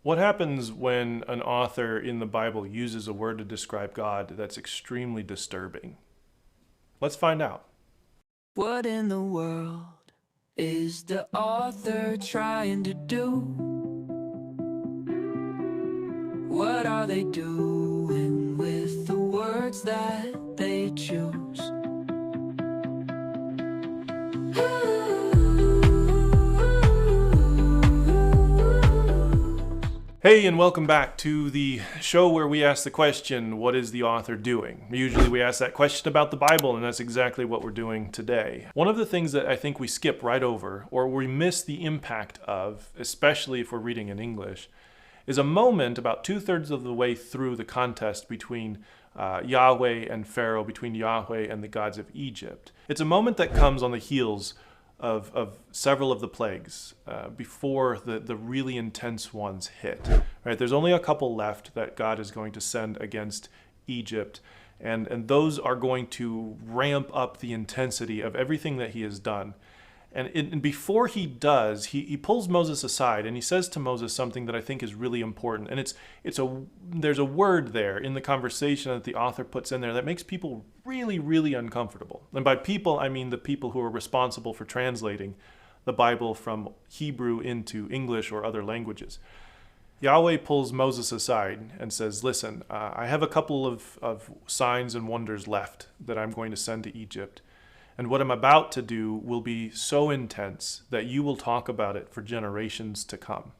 What happens when an author in the Bible uses a word to describe God that's extremely disturbing? Let's find out. What in the world is the author trying to do? What are they doing with the words that they choose? Hey, and welcome back to the show where we ask the question, what is the author doing? Usually we ask that question about the Bible, and that's exactly what we're doing today. One of the things that I think we skip right over, or we miss the impact of, especially if we're reading in English, is a moment about 2/3 of the way through the contest between Yahweh and Pharaoh, between Yahweh and the gods of Egypt. It's a moment that comes on the heels of several of the plagues before the really intense ones hit. Right? There's only a couple left that God is going to send against Egypt, and those are going to ramp up the intensity of everything that he has done. And before he does, he pulls Moses aside and he says to Moses something that I think is really important. And there's a word there in the conversation that the author puts in there that makes people really, really uncomfortable. And by people, I mean the people who are responsible for translating the Bible from Hebrew into English or other languages. Yahweh pulls Moses aside and says, listen, I have a couple of signs and wonders left that I'm going to send to Egypt. And what I'm about to do will be so intense that you will talk about it for generations to come.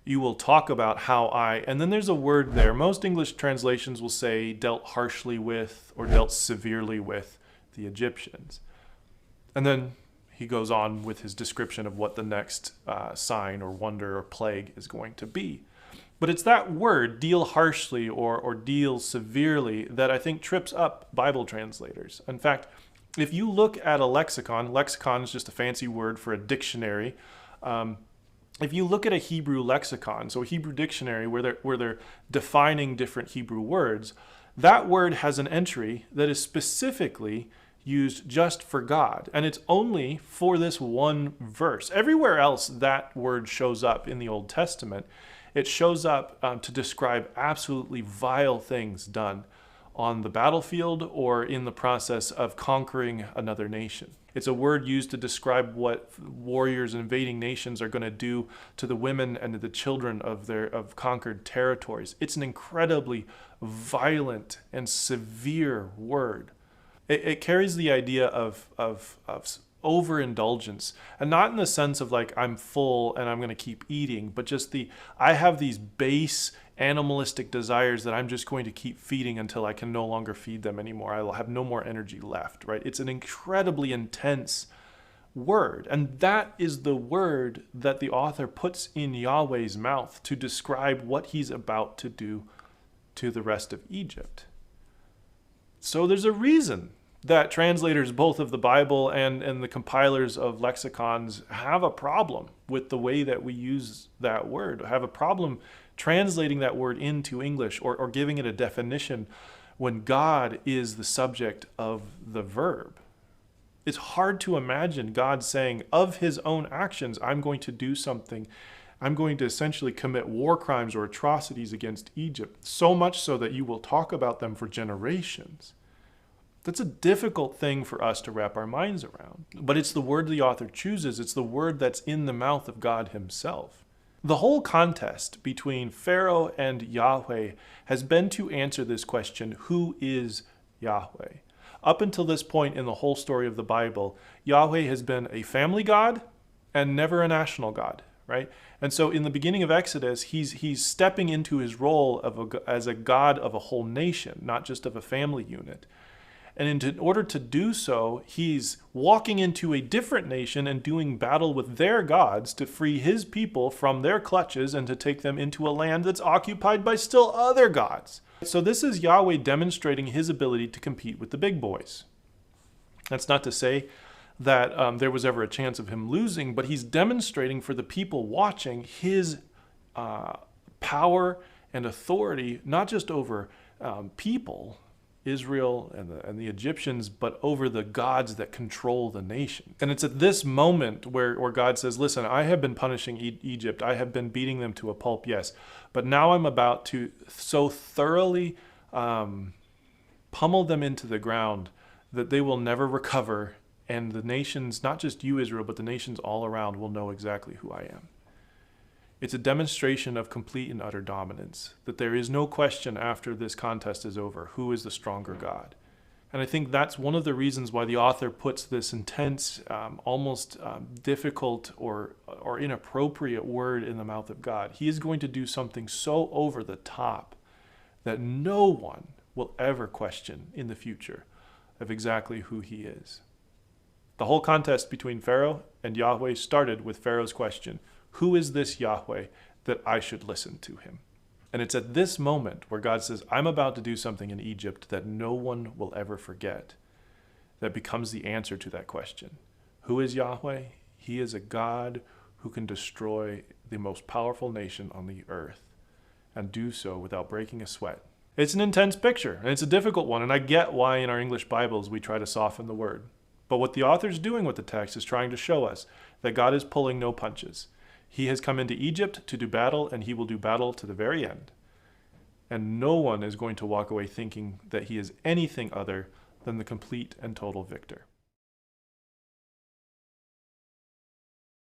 You will talk about how and then there's a word there. Most English translations will say dealt harshly with or dealt severely with the Egyptians. And then he goes on with his description of what the next sign or wonder or plague is going to be. But it's that word, deal harshly or deal severely, that I think trips up Bible translators. In fact, if you look at a lexicon is just a fancy word for a dictionary. If you look at a Hebrew lexicon, so a Hebrew dictionary where they're defining different Hebrew words, that word has an entry that is specifically used just for God. And it's only for this one verse. Everywhere else that word shows up in the Old Testament, it shows up to describe absolutely vile things done on the battlefield or in the process of conquering another nation. It's a word used to describe what warriors invading nations are going to do to the women and to the children of conquered territories. It's an incredibly violent and severe word. It carries the idea of overindulgence, and not in the sense of like I'm full and I'm going to keep eating, but just I have these base animalistic desires that I'm just going to keep feeding until I can no longer feed them anymore. I will have no more energy left, right? It's an incredibly intense word, and that is the word that the author puts in Yahweh's mouth to describe what he's about to do to the rest of Egypt. So there's a reason that translators both of the Bible and the compilers of lexicons have a problem with the way that we use that word, have a problem translating that word into English or giving it a definition when God is the subject of the verb. It's hard to imagine God saying, of his own actions, I'm going to do something. I'm going to essentially commit war crimes or atrocities against Egypt, so much so that you will talk about them for generations. That's a difficult thing for us to wrap our minds around. But it's the word the author chooses. It's the word that's in the mouth of God himself. The whole contest between Pharaoh and Yahweh has been to answer this question, who is Yahweh? Up until this point in the whole story of the Bible, Yahweh has been a family God and never a national God, right? And so in the beginning of Exodus, he's stepping into his role as a God of a whole nation, not just of a family unit. And in order to do so, he's walking into a different nation and doing battle with their gods to free his people from their clutches and to take them into a land that's occupied by still other gods. So this is Yahweh demonstrating his ability to compete with the big boys. That's not to say that there was ever a chance of him losing, but he's demonstrating for the people watching his power and authority, not just over people, Israel and the Egyptians, but over the gods that control the nation. And it's at this moment where God says, listen, I have been punishing Egypt. I have been beating them to a pulp, yes. But now I'm about to so thoroughly pummel them into the ground that they will never recover. And the nations, not just you, Israel, but the nations all around will know exactly who I am. It's a demonstration of complete and utter dominance, that there is no question after this contest is over, who is the stronger God. And I think that's one of the reasons why the author puts this intense, almost difficult or inappropriate word in the mouth of God. He is going to do something so over the top that no one will ever question in the future of exactly who he is. The whole contest between Pharaoh and Yahweh started with Pharaoh's question, who is this Yahweh that I should listen to him? And it's at this moment where God says, I'm about to do something in Egypt that no one will ever forget, that becomes the answer to that question. Who is Yahweh? He is a God who can destroy the most powerful nation on the earth and do so without breaking a sweat. It's an intense picture, and it's a difficult one, and I get why in our English Bibles we try to soften the word. But what the author's doing with the text is trying to show us that God is pulling no punches. He has come into Egypt to do battle, and he will do battle to the very end. And no one is going to walk away thinking that he is anything other than the complete and total victor.